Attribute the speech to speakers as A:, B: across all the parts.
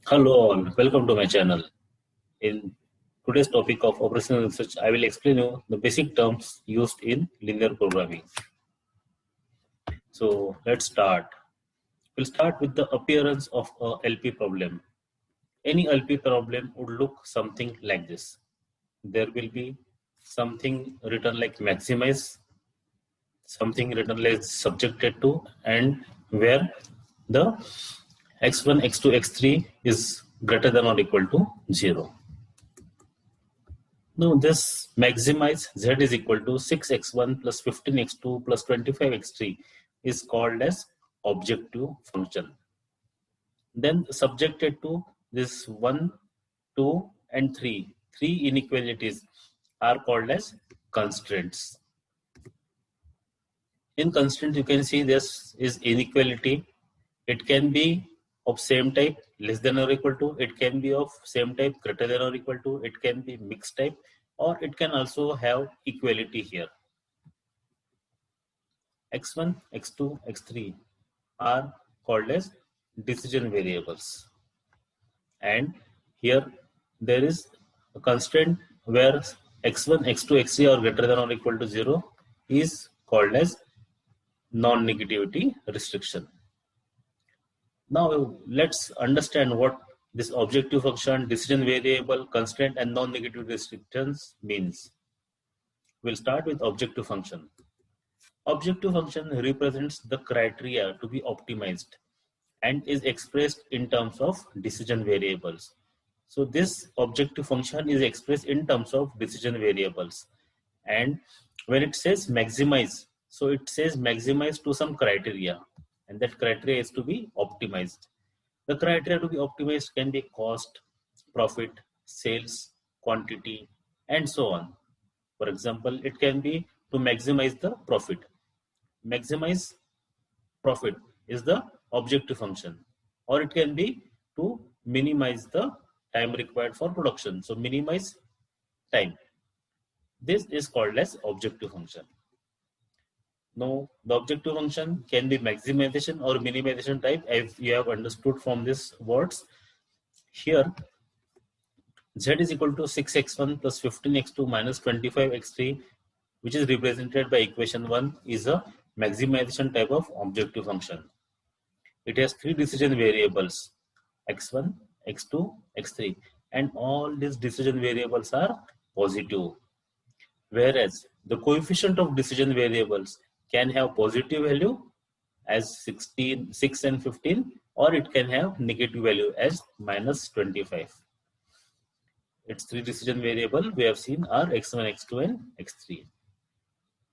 A: Hello all, welcome to my channel. In today's topic of operational research, I will explain you the basic terms used in linear programming. So let's start. We'll start with the appearance of a LP problem. Any LP problem would look something like this. There will be something written like maximize, something written like subjected to, and where the x1, x2, x3 is greater than or equal to 0. Now this maximize z is equal to 6x1 plus 15x2 plus 25x3 is called as objective function. Then subjected to this 1, 2 and 3, three inequalities are called as constraints. In constraint you can see this is inequality. It can be of same type less than or equal to, it can be of same type greater than or equal to, it can be mixed type, or it can also have equality here. x1, x2, x3 are called as decision variables. And here there is a constraint where x1, x2, x3 are greater than or equal to 0 is called as non-negativity restriction. Now let's understand what this objective function, decision variable, constraint and non-negative restrictions means. We'll start with objective function. Objective function represents the criteria to be optimized and is expressed in terms of decision variables. So this objective function is expressed in terms of decision variables. And when it says maximize, so it says maximize to some criteria, and that criteria is to be optimized. The criteria to be optimized can be cost, profit, sales, quantity, and so on. For example, it can be to maximize the profit. Maximize profit is the objective function, or it can be to minimize the time required for production. So minimize time. This is called as objective function. Now, the objective function can be maximization or minimization type, as you have understood from these words. Here, z is equal to 6x1 plus 15x2 minus 25x3, which is represented by equation 1, is a maximization type of objective function. It has three decision variables, x1, x2, x3, and all these decision variables are positive. Whereas the coefficient of decision variables can have positive value as 16, 6 and 15, or it can have negative value as minus 25. Its three decision variable we have seen are x1, x2 and x3.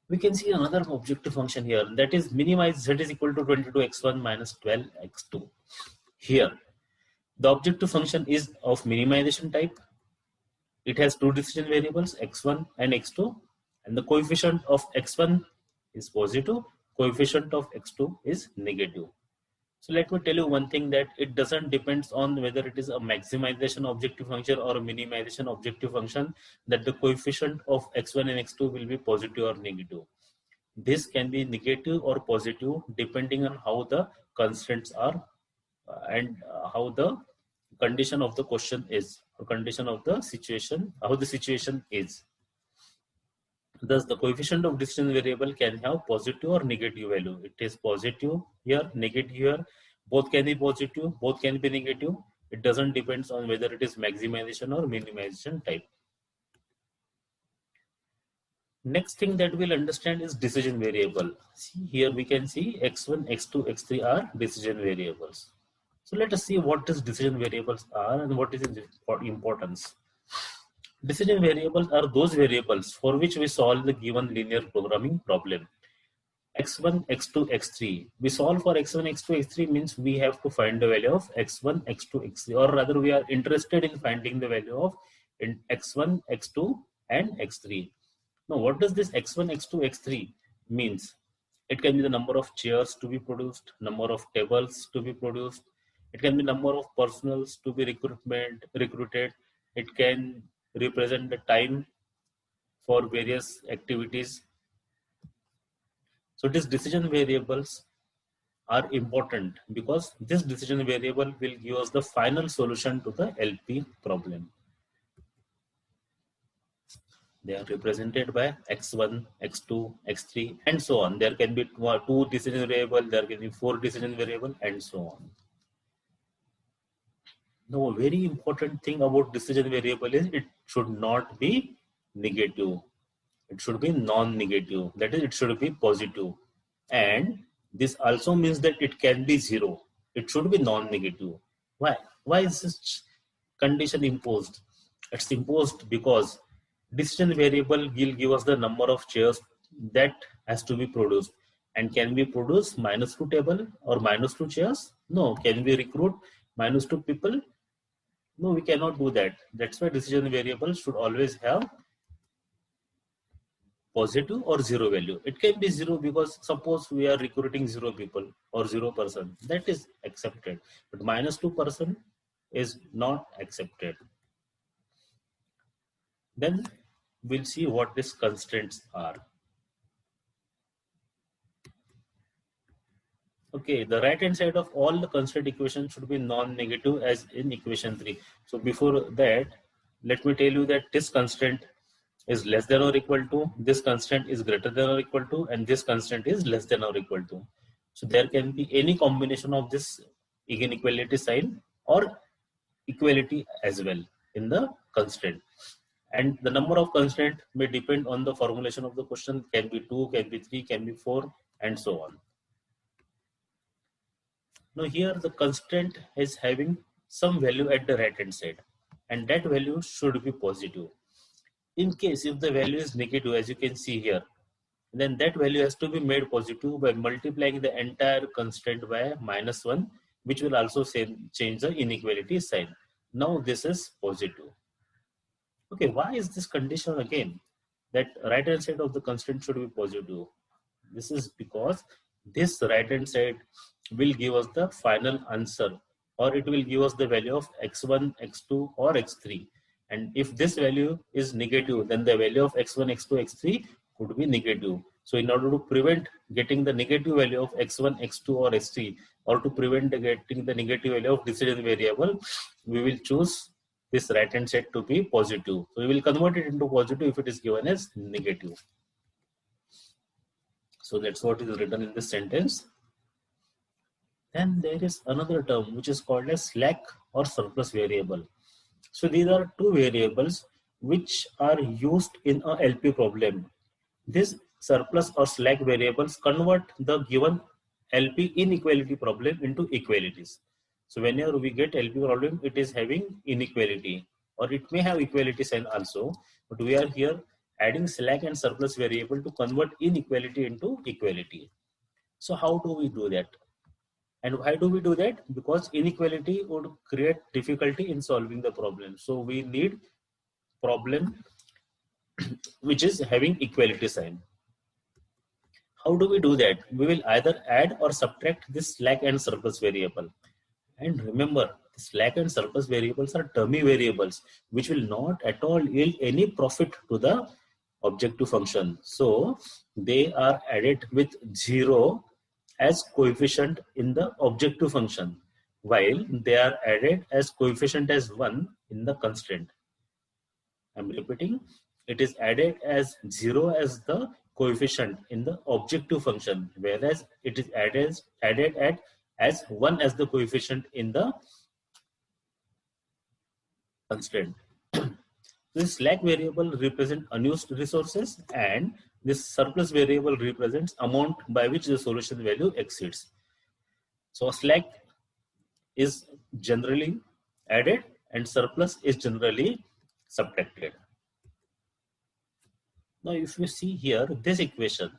A: We can see another objective function here, that is minimize z is equal to 22x1 minus 12x2. Here, the objective function is of minimization type. It has two decision variables, x1 and x2, and the coefficient of x1 is positive, coefficient of x2 is negative. So let me tell you one thing, that it doesn't depend on whether it is a maximization objective function or a minimization objective function, that the coefficient of x1 and x2 will be positive or negative. This can be negative or positive depending on how the constraints are and how the condition of the question is, or condition of the situation, how the situation is. Thus, the coefficient of decision variable can have positive or negative value. It is positive here, negative here. Both can be positive, both can be negative. It doesn't depend on whether it is maximization or minimization type. Next thing that we'll understand is decision variable. See, here we can see x1, x2, x3 are decision variables. So let us see what these decision variables are and what is its importance. Decision variables are those variables for which we solve the given linear programming problem. x1, x2, x3. We solve for x1, x2, x3 means we have to find the value of x1, x2, x3, or rather we are interested in finding the value of x1, x2 and x3. Now, what does this x1, x2, x3 means? It can be the number of chairs to be produced, number of tables to be produced. It can be number of personals to be recruited. It can represent the time for various activities. So these decision variables are important because this decision variable will give us the final solution to the LP problem. They are represented by x1, x2, x3, and so on. There can be two decision variable, there can be four decision variable, and so on. Now, a very important thing about decision variable is it should not be negative. It should be non-negative. That is, it should be positive. And this also means that it can be zero. It should be non-negative. Why? Why is this condition imposed? It's imposed because decision variable will give us the number of chairs that has to be produced. And can we produce -2 table or -2 chairs? No. Can we recruit -2 people? No, we cannot do that. That's why decision variable should always have positive or zero value. It can be zero because suppose we are recruiting 0 people or 0%, that is accepted, but -2% is not accepted. Then we'll see what these constraints are. Okay, the right hand side of all the constraint equations should be non-negative as in equation 3. So before that, let me tell you that this constraint is less than or equal to, this constraint is greater than or equal to, and this constraint is less than or equal to. So there can be any combination of this inequality sign or equality as well in the constraint. And the number of constraint may depend on the formulation of the question, can be 2, can be 3, can be 4, and so on. Now here the constraint is having some value at the right hand side, and that value should be positive. In case if the value is negative, as you can see here, then that value has to be made positive by multiplying the entire constraint by -1, which will also change the inequality sign. Now this is positive. Okay, why is this condition again that right hand side of the constraint should be positive? This is because this right hand side will give us the final answer, or it will give us the value of x1, x2, or x3. And if this value is negative, then the value of x1, x2, x3 could be negative. So in order to prevent getting the negative value of x1, x2, or x3, or to prevent getting the negative value of decision variable, we will choose this right hand side to be positive. So we will convert it into positive if it is given as negative. So that's what is written in this sentence. Then there is another term which is called as slack or surplus variable. So these are two variables which are used in a LP problem. These surplus or slack variables convert the given LP inequality problem into equalities. So whenever we get LP problem, it is having inequality, or it may have equality sign also, but we are here adding slack and surplus variable to convert inequality into equality. So how do we do that? And why do we do that? Because inequality would create difficulty in solving the problem. So we need problem which is having equality sign. How do we do that? We will either add or subtract this slack and surplus variable. And remember, the slack and surplus variables are dummy variables which will not at all yield any profit to the objective function. So they are added with 0 as coefficient in the objective function, while they are added as coefficient as 1 in the constraint. I'm repeating, it is added as 0 as the coefficient in the objective function, whereas it is added at as 1 as the coefficient in the constraint. This slack variable represents unused resources, and this surplus variable represents amount by which the solution value exceeds. So slack is generally added and surplus is generally subtracted. Now if you see here this equation,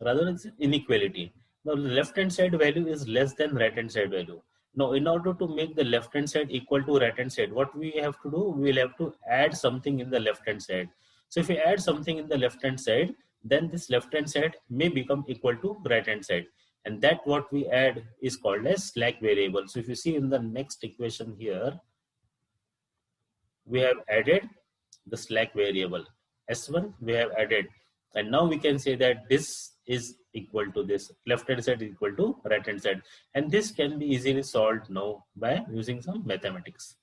A: rather than inequality, now the left hand side value is less than right hand side value. Now in order to make the left hand side equal to right hand side, what we have to do, we will have to add something in the left hand side. So if we add something in the left hand side, then this left hand side may become equal to right hand side, and that what we add is called as slack variable. So if you see in the next equation here, we have added the slack variable S1, we have added, and now we can say that this is equal to this, left hand side is equal to right hand side, and this can be easily solved now by using some mathematics.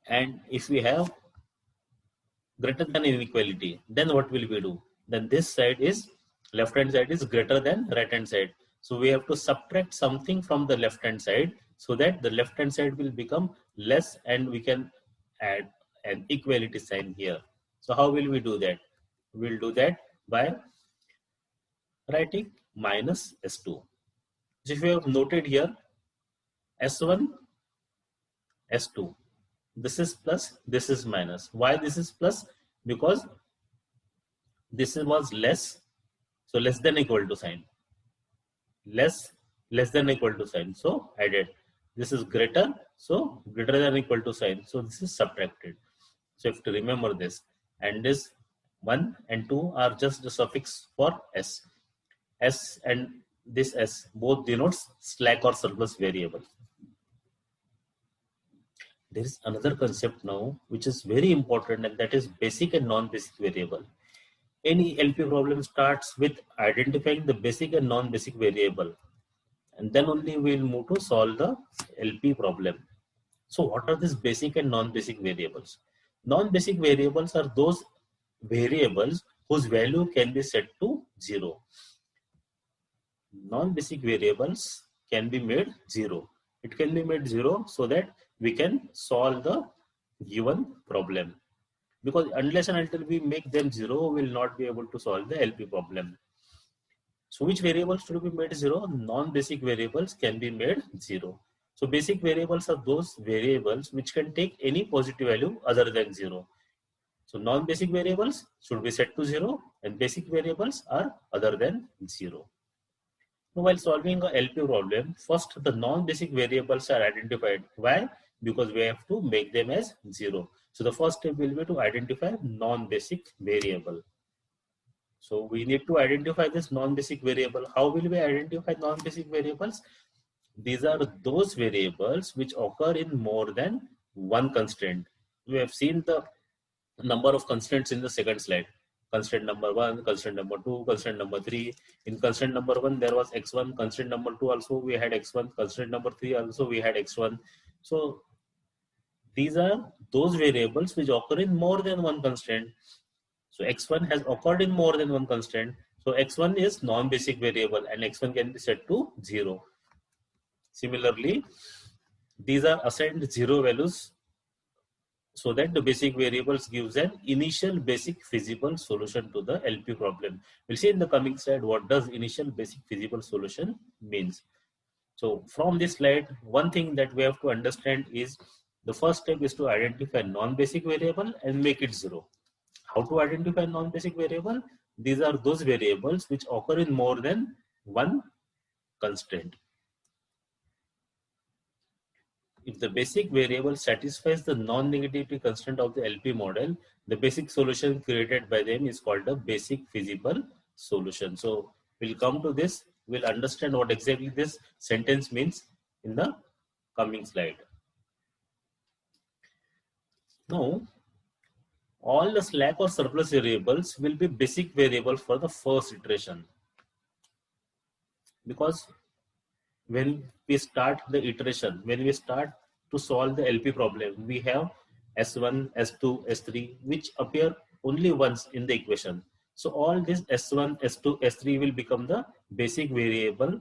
A: And if we have greater than inequality, then what will we do? Then this side is, left hand side is greater than right hand side. So we have to subtract something from the left hand side so that the left hand side will become less, and we can add an equality sign here. So how will we do that? We'll do that by writing minus S2. So if you have noted here, S1, S2, this is plus, this is minus. Why this is plus? Because this was less, so less than equal to sign. Less than equal to sign, so added. This is greater, so greater than equal to sign, so this is subtracted. So you have to remember this. And this 1 and 2 are just the suffix for S. S and this S both denotes slack or surplus variable. There is another concept now which is very important, and that is basic and non-basic variable. Any LP problem starts with identifying the basic and non-basic variable, and then only we will move to solve the LP problem. So what are these basic and non-basic variables? Non-basic variables are those variables whose value can be set to 0. Non-basic variables can be made 0. It can be made 0 so that we can solve the given problem. Because unless and until we make them 0, we will not be able to solve the LP problem. So which variables should be made 0? Non-basic variables can be made 0. So basic variables are those variables which can take any positive value other than 0. So non-basic variables should be set to 0, and basic variables are other than 0. Now, while solving a LP problem, first the non-basic variables are identified. Why? Because we have to make them as 0. So the first step will be to identify non-basic variable. So we need to identify this non-basic variable. How will we identify non-basic variables? These are those variables which occur in more than one constraint. We have seen the number of constraints in the second slide. Constraint number 1, constraint number 2, constraint number 3. In constraint number 1, there was x1. Constraint number 2 also we had x1. Constraint number 3 also we had x1. So these are those variables which occur in more than one constraint. So x1 has occurred in more than one constraint. So x1 is non-basic variable, and x1 can be set to 0. Similarly, these are assigned 0 values so that the basic variables gives an initial basic feasible solution to the LP problem. We'll see in the coming slide what does initial basic feasible solution means. So from this slide, one thing that we have to understand is the first step is to identify non-basic variable and make it 0. How to identify non-basic variable? These are those variables which occur in more than one constraint. If the basic variable satisfies the non-negativity constraint of the LP model, the basic solution created by them is called a basic feasible solution. So we'll come to this. We'll understand what exactly this sentence means in the coming slide. Now, all the slack or surplus variables will be basic variable for the first iteration. Because when we start the iteration, when we start to solve the LP problem, we have S1, S2, S3, which appear only once in the equation. So all this S1, S2, S3 will become the basic variable,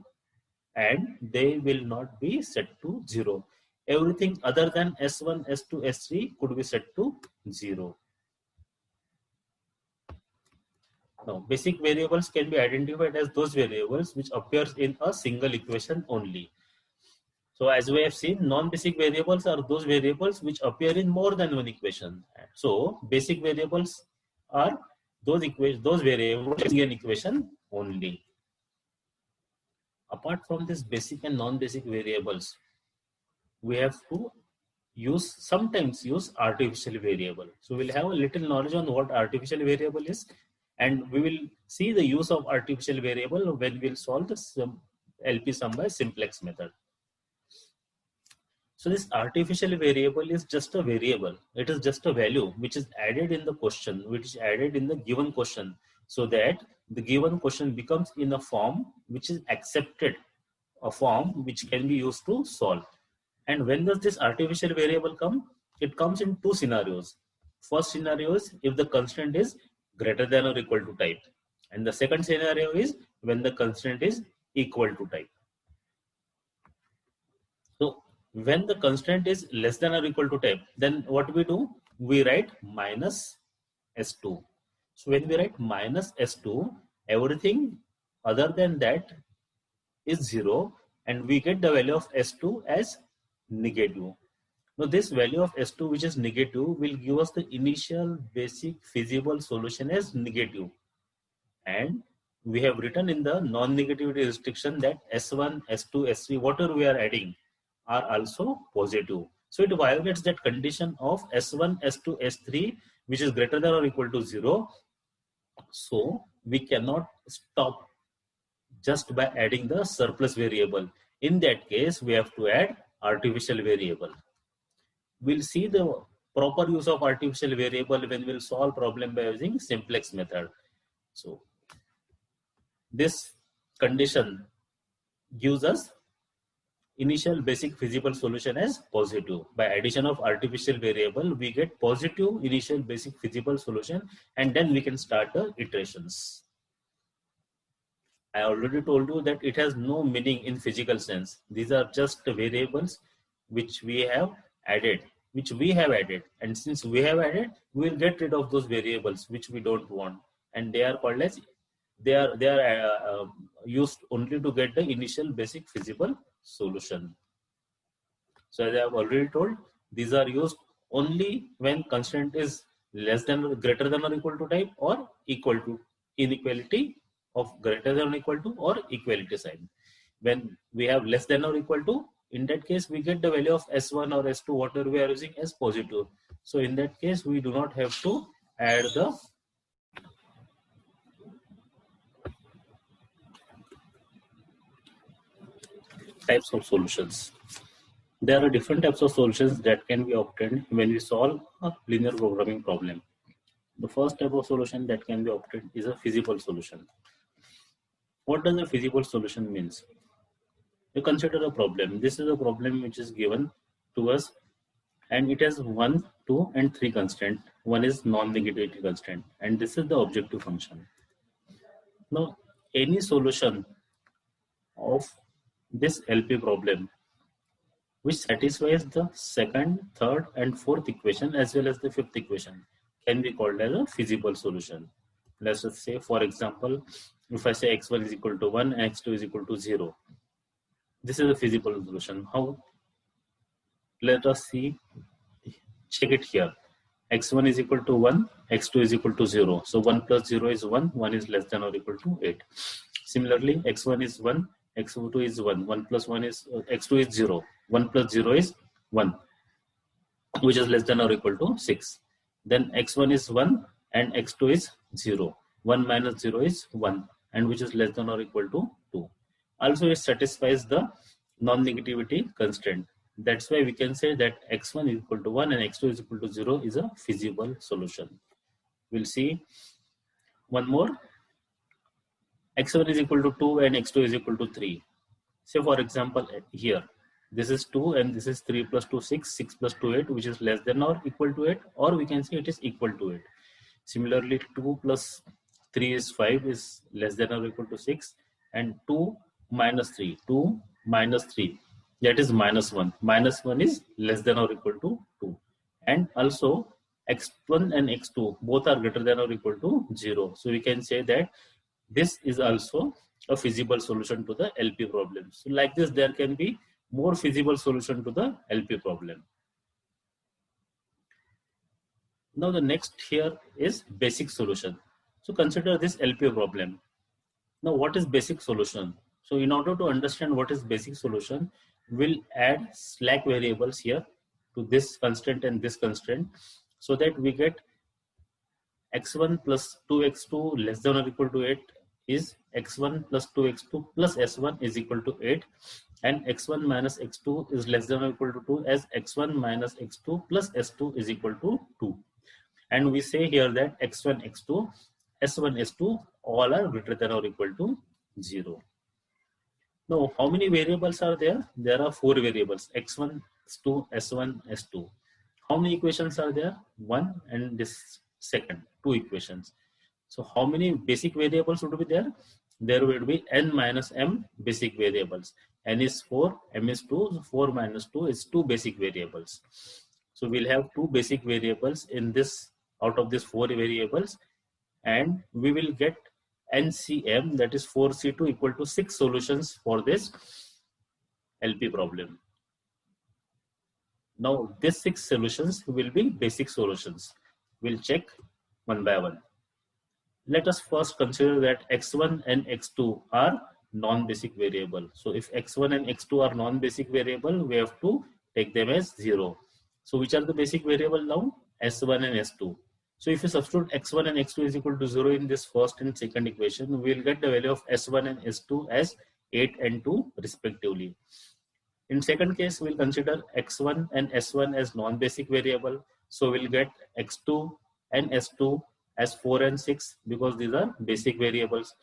A: and they will not be set to 0. Everything other than S1, S2, S3 could be set to 0. Now, basic variables can be identified as those variables which appears in a single equation only. So as we have seen, non-basic variables are those variables which appear in more than one equation. So basic variables are those variables in an equation only. Apart from this basic and non-basic variables, we have to sometimes use artificial variable. So we'll have a little knowledge on what artificial variable is, and we will see the use of artificial variable when we'll solve the LP sum by simplex method. So this artificial variable is just a variable. It is just a value which is added in the question, which is added in the given question, so that the given question becomes in a form which is accepted, a form which can be used to solve. And when does this artificial variable come? It comes in two scenarios. First scenario is if the constraint is greater than or equal to type. And the second scenario is when the constraint is equal to type. So when the constraint is less than or equal to type, then what we do? We write minus S2. So when we write minus S2, everything other than that is 0, and we get the value of S2 as negative. Now this value of S2 which is negative will give us the initial basic feasible solution as negative. And we have written in the non-negativity restriction that S1, S2, S3, whatever we are adding are also positive. So it violates that condition of S1, S2, S3 which is greater than or equal to 0. So we cannot stop just by adding the surplus variable. In that case, we have to add artificial variable. We'll see the proper use of artificial variable when we'll solve problem by using simplex method. So this condition gives us initial basic feasible solution as positive. By addition of artificial variable, we get positive initial basic feasible solution, and then we can start the iterations. I already told you that it has no meaning in physical sense. These are just variables which we have added, and since we have added, we will get rid of those variables which we don't want, and they are called as they are used only to get the initial basic feasible solution. So as I have already told, these are used only when constraint is less than, greater than or equal to type, or equal to, inequality of greater than or equal to, or equality sign. When we have less than or equal to, in that case we get the value of S1 or S2 whatever we are using as positive. So in that case we do not have to add the types of solutions. There are different types of solutions that can be obtained when we solve a linear programming problem. The first type of solution that can be obtained is a feasible solution. What does a feasible solution means? You consider a problem. This is a problem which is given to us, and it has 1, 2, and 3 constraints. One is non-negativity constraint, and this is the objective function. Now, any solution of this LP problem which satisfies the second, third, and fourth equation as well as the fifth equation can be called as a feasible solution. Let's just say, for example, if I say x1 is equal to 1 and x2 is equal to 0, this is a feasible solution. How? Let us see, check it here. X1 is equal to 1, x2 is equal to 0. So 1 plus 0 is 1, 1 is less than or equal to 8. Similarly, x1 is 1, x2 is 1, 1 plus 1 is, x2 is 0, 1 plus 0 is 1, which is less than or equal to 6. Then x1 is 1 and x2 is 0. 1 minus 0 is 1, and which is less than or equal to 2. Also, it satisfies the non-negativity constraint. That's why we can say that x1 is equal to 1 and x2 is equal to 0 is a feasible solution. We'll see one more. X1 is equal to 2 and x2 is equal to 3. Say for example here, this is 2 and this is 3 plus 2, 6, 6 plus 2, 8, which is less than or equal to 8, or we can say it is equal to 8. Similarly, 2 plus 3 is 5 is less than or equal to 6, and 2 minus 3, 2 minus 3, that is minus 1. Minus 1 is less than or equal to 2. And also x1 and x2 both are greater than or equal to 0. So we can say that this is also a feasible solution to the LP problem. So like this, there can be more feasible solution to the LP problem. Now the next here is basic solution. So consider this LP problem. Now what is basic solution? So in order to understand what is basic solution, we'll add slack variables here to this constraint and this constraint, so that we get x1 plus 2x2 less than or equal to 8 is x1 plus 2x2 plus s1 is equal to 8, and x1 minus x2 is less than or equal to 2, as x1 minus x2 plus s2 is equal to 2. And we say here that x1, x2, s1, s2 all are greater than or equal to 0. Now, how many variables are there? There are 4 variables, x1, x2, s1, s2. How many equations are there? 1, and this second, 2 equations. So how many basic variables would be there? There would be n minus m basic variables. N is 4, m is 2, so 4 minus 2 is 2 basic variables. So we'll have 2 basic variables in this, out of these 4 variables, and we will get NCM, that is 4C2 equal to 6 solutions for this LP problem. Now these 6 solutions will be basic solutions. We'll check one by one. Let us first consider that x1 and x2 are non-basic variable. So if x1 and x2 are non-basic variable, we have to take them as 0. So which are the basic variable now? S1 and S2. So if you substitute x1 and x2 is equal to 0 in this first and second equation, we will get the value of s1 and s2 as 8 and 2 respectively. In second case, we'll consider x1 and s1 as non-basic variable. So we'll get x2 and s2 as 4 and 6 because these are basic variables.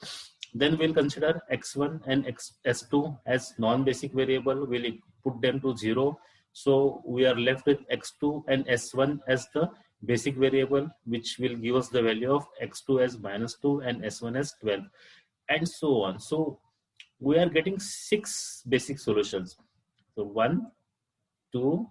A: Then we'll consider x1 and s2 as non-basic variable. We'll put them to 0. So we are left with x2 and s1 as the basic variable, which will give us the value of x2 as -2 and s1 as 12, and so on. So we are getting 6 basic solutions. So 1, 2,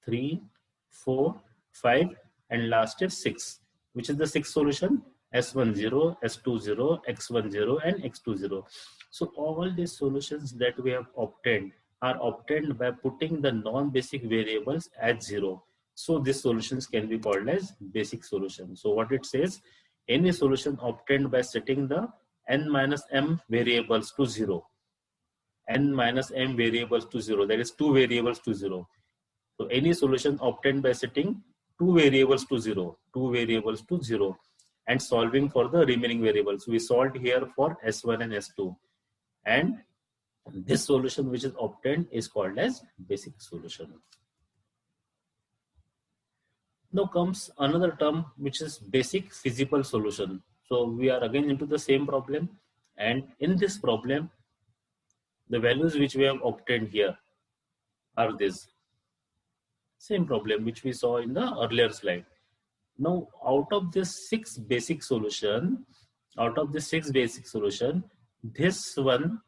A: 3, 4, 5, and last is 6. Which is the 6th solution? S1 0, S2 0, X1 0, and X2 0. So all these solutions that we have obtained are obtained by putting the non-basic variables at 0. So these solutions can be called as basic solution. So what it says, any solution obtained by setting the n minus m variables to 0. N minus m variables to 0, that is 2 variables to 0. So any solution obtained by setting 2 variables to 0, 2 variables to 0, and solving for the remaining variables. We solved here for S1 and S2. And this solution which is obtained is called as basic solution. Now comes another term which is basic feasible solution. So we are again into the same problem, and in this problem the values which we have obtained here are this same problem which we saw in the earlier slide. Now out of this 6 basic solution, this one,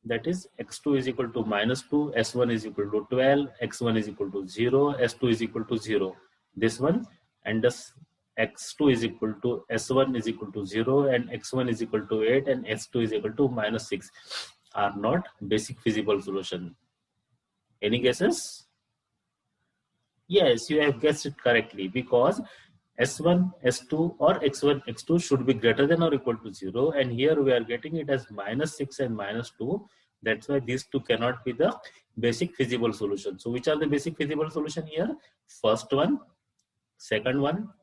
A: that is x2 is equal to -2, s1 is equal to 12, x1 is equal to 0, s2 is equal to 0. This one, and this x2 is equal to s1 is equal to 0, and x1 is equal to 8, and s2 is equal to -6 are not basic feasible solution. Any guesses? Yes, you have guessed it correctly, because S1, S2 or X1, X2 should be greater than or equal to 0, and here we are getting it as -6 and -2. That's why these two cannot be the basic feasible solution. So which are the basic feasible solution here? First one, second one,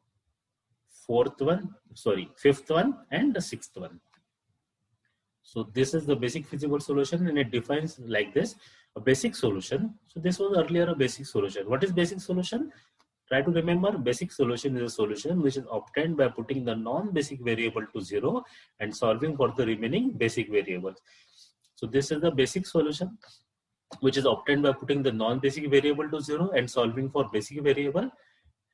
A: fifth one, and the 6th one. So this is the basic feasible solution, and it defines like this, a basic solution. So this was earlier a basic solution. What is basic solution? Try to remember, basic solution is a solution which is obtained by putting the non-basic variable to 0 and solving for the remaining basic variables. So this is the basic solution which is obtained by putting the non-basic variable to 0 and solving for basic variable.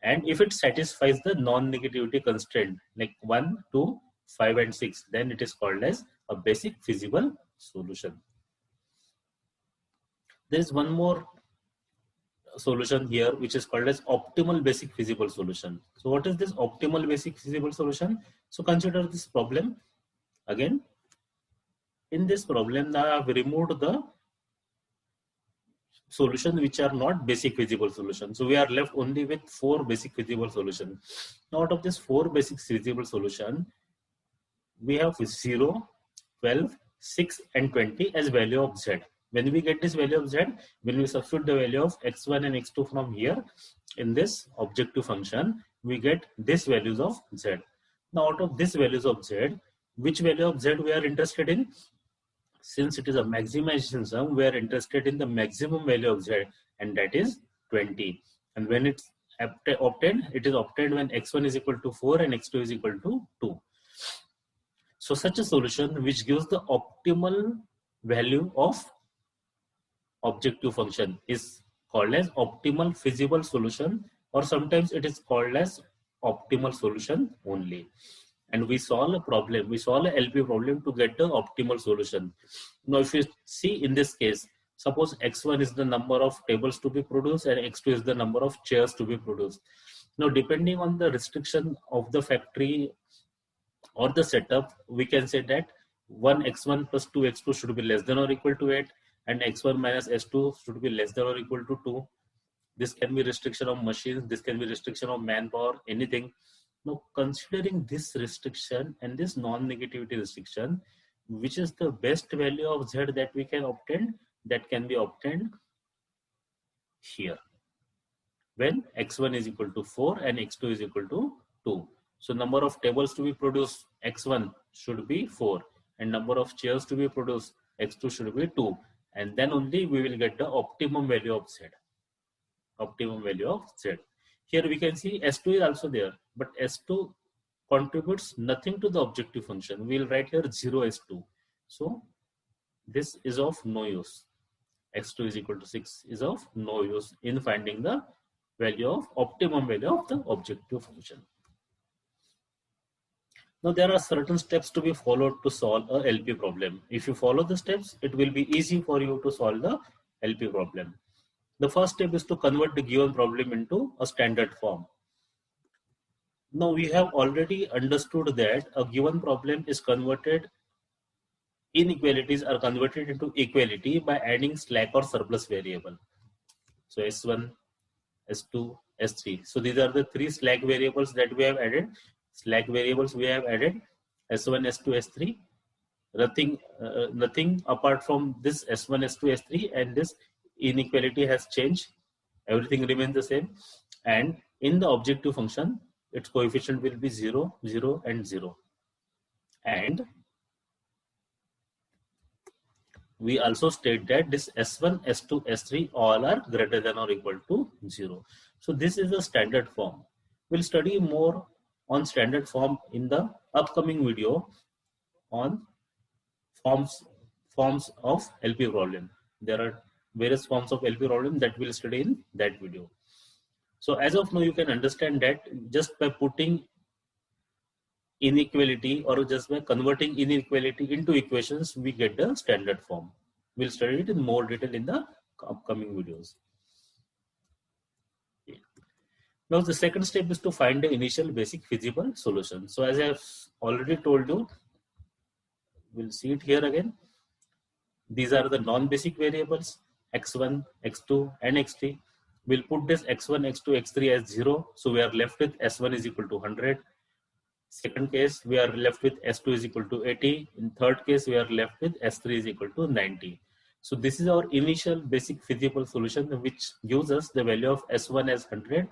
A: And if it satisfies the non-negativity constraint like 1, 2, 5, and 6, then it is called as a basic feasible solution. There is one more solution here which is called as optimal basic feasible solution. So what is this optimal basic feasible solution? So consider this problem again. In this problem, now I have removed the solutions which are not basic feasible solutions. So we are left only with 4 basic feasible solutions. Now out of this 4 basic feasible solution, we have 0, 12, 6, and 20 as value of z. When we get this value of z, when we substitute the value of x1 and x2 from here in this objective function, we get this values of z. Now out of this values of z, which value of z we are interested in? Since it is a maximization sum, we are interested in the maximum value of z, and that is 20. And when it's obtained, it is obtained when x1 is equal to 4 and x2 is equal to 2. So such a solution which gives the optimal value of objective function is called as optimal feasible solution, or sometimes it is called as optimal solution only. And we solve a problem, we solve a LP problem to get the optimal solution. Now if you see in this case, suppose x1 is the number of tables to be produced and x2 is the number of chairs to be produced. Now depending on the restriction of the factory or the setup, we can say that 1x1 plus 2x2 should be less than or equal to 8, and x1 minus s2 should be less than or equal to 2. This can be restriction of machines, this can be restriction of manpower, anything. Now considering this restriction and this non-negativity restriction, which is the best value of z that we can obtain? That can be obtained here when x1 is equal to 4 and x2 is equal to 2. So number of tables to be produced, x1 should be 4, and number of chairs to be produced, x2 should be 2, and then only we will get the optimum value of z. Optimum value of z. Here we can see s2 is also there, but s2 contributes nothing to the objective function. We will write here 0 s2. So this is of no use. x2 is equal to 6 is of no use in finding the value of optimum value of the objective function. Now there are certain steps to be followed to solve a LP problem. If you follow the steps, it will be easy for you to solve the LP problem. The first step is to convert the given problem into a standard form. Now we have already understood that a given problem is converted, inequalities are converted into equality by adding slack or surplus variable. So S1, S2, S3. So these are the three slack variables that we have added. Slack variables we have added S1, S2, S3. Nothing apart from this S1, S2, S3, and this inequality has changed. Everything remains the same. And in the objective function, its coefficient will be 0, 0, and 0. And we also state that this S1, S2, S3 all are greater than or equal to 0. So this is the standard form. We'll study more on standard form in the upcoming video on forms of LP problem. There are various forms of LP problem that we'll study in that video. So as of now, you can understand that just by putting inequality or just by converting inequality into equations, we get the standard form. We'll study it in more detail in the upcoming videos. Okay. Now the second step is to find the initial basic feasible solution. So as I have already told you, we'll see it here again. These are the non-basic variables x1, x2, and x3. We'll put this x1, x2, x3 as 0. So we are left with s1 is equal to 100. Second case, we are left with S2 is equal to 80. In third case, we are left with S3 is equal to 90. So this is our initial basic feasible solution, which gives us the value of S1 as 100,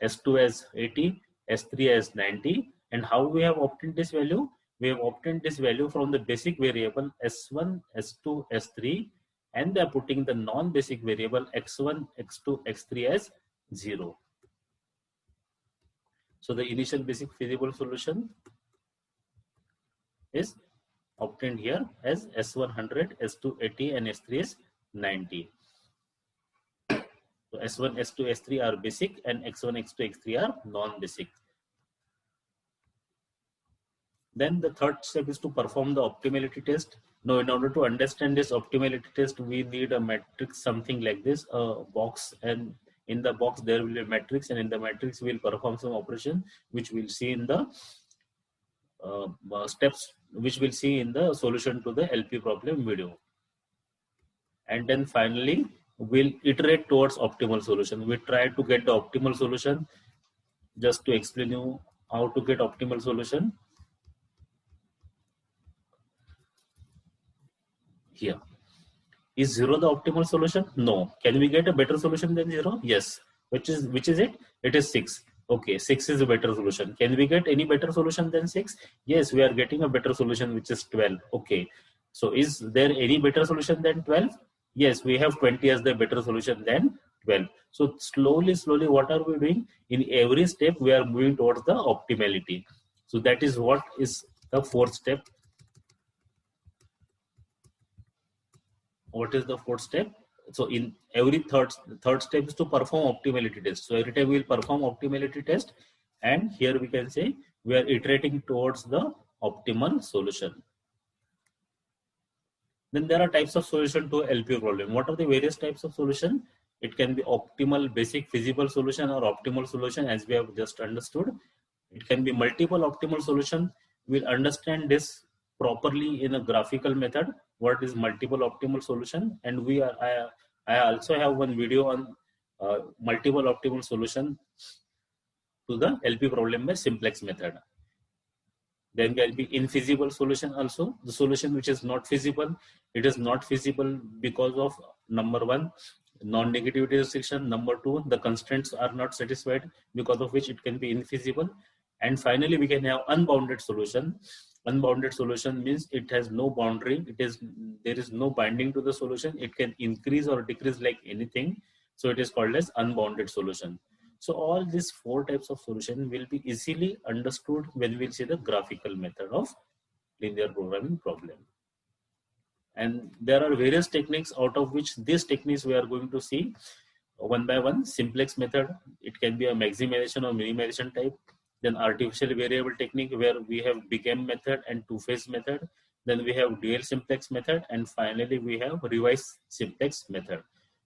A: S2 as 80, S3 as 90. And how we have obtained this value? We have obtained this value from the basic variable S1, S2, S3, and they are putting the non-basic variable X1, X2, X3 as 0. So the initial basic feasible solution is obtained here as S100, S2 80, and S3 is 90. So S1, S2, S3 are basic, and X1, X2, X3 are non-basic. Then the third step is to perform the optimality test. Now, in order to understand this optimality test, we need a matrix, something like this, a box, and in the box there will be a matrix, and in the matrix we will perform some operation which we'll see in the steps, which we'll see in the solution to the LP problem video. And then finally we'll iterate towards optimal solution. We try to get the optimal solution. Just to explain you how to get optimal solution, here. Is 0 the optimal solution? No. Can we get a better solution than 0? Yes. Which is it? It is 6. Okay, 6 is a better solution. Can we get any better solution than 6? Yes, we are getting a better solution, which is 12. Okay. So is there any better solution than 12? Yes, we have 20 as the better solution than 12. So slowly, what are we doing? In every step, we are moving towards the optimality. So that is what is the fourth step. What is the fourth step? So in every third step is to perform optimality test. So every time we will perform optimality test, and here we can say we are iterating towards the optimal solution. Then there are types of solution to LP problem. What are the various types of solution? It can be optimal, basic, feasible solution, or optimal solution, as we have just understood. It can be multiple optimal solution. We'll understand this properly in a graphical method. What is multiple optimal solution? And I also have one video on multiple optimal solution to the LP problem by simplex method. Then there will be infeasible solution also. The solution which is not feasible. It is not feasible because of number one, non-negativity restriction. Number two, the constraints are not satisfied, because of which it can be infeasible. And finally, we can have unbounded solution. Unbounded solution means it has no boundary. There is no binding to the solution. It can increase or decrease like anything. So it is called as unbounded solution. So all these four types of solution will be easily understood when we see the graphical method of linear programming problem. And there are various techniques, out of which these techniques we are going to see one by one. Simplex method, it can be a maximization or minimization type. Then artificial variable technique, where we have BigM method and two-phase method. Then we have dual simplex method, and finally we have revised simplex method.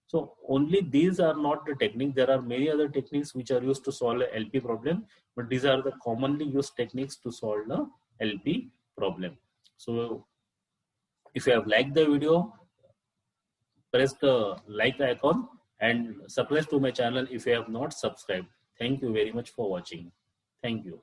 A: So only these are not the technique. There are many other techniques which are used to solve a LP problem, but these are the commonly used techniques to solve the LP problem. So if you have liked the video, press the like icon and subscribe to my channel if you have not subscribed. Thank you very much for watching. Thank you.